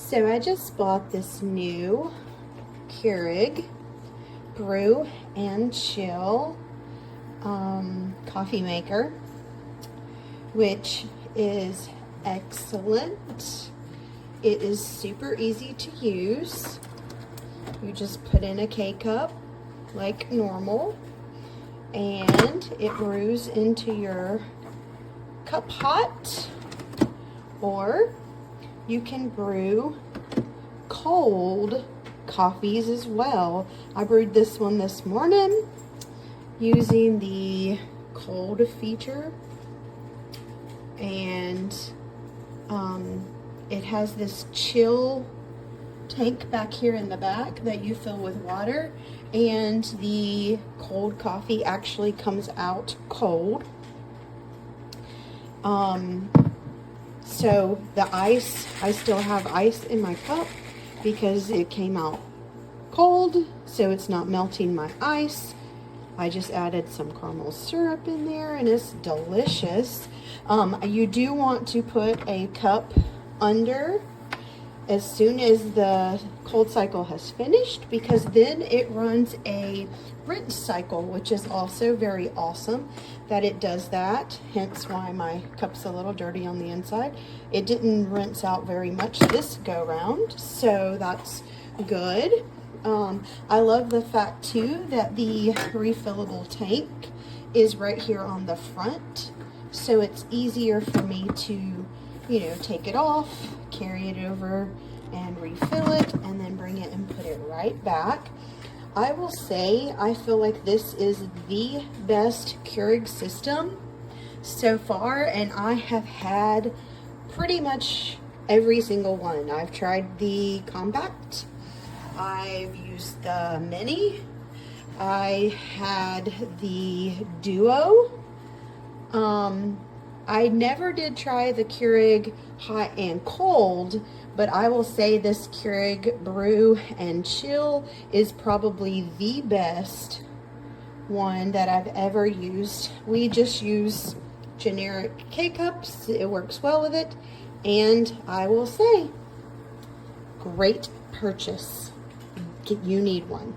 So I just bought this new Keurig Brew+Chill coffee maker, which is excellent. It is super easy to use. You just put in a K-cup like normal, and it brews into your cup hot, or you can brew cold coffees as well. I brewed this one this morning using the cold feature, and it has this chill tank back here in the back that you fill with water, and the cold coffee actually comes out cold. So the ice, I still have ice in my cup because it came out cold, so it's not melting my ice. I just added some caramel syrup in there, and it's delicious. You do want to put a cup under as soon as the cold cycle has finished, because then it runs a rinse cycle, which is also very awesome that it does that, hence why my cup's a little dirty on the inside. It didn't rinse out very much this go round, so that's good. I love the fact too that the refillable tank is right here on the front, so it's easier for me to, you know, take it off, carry it over and refill it, and then bring it and put it right back. I will say I feel like this is the best Keurig system so far, and I have had pretty much every single one. I've tried the compact, I've used the mini, I had the duo. I never did try the Keurig hot and cold, but I will say this Keurig Brew+Chill is probably the best one that I've ever used. We just use generic K-cups. It works well with it, and I will say, great purchase. You need one.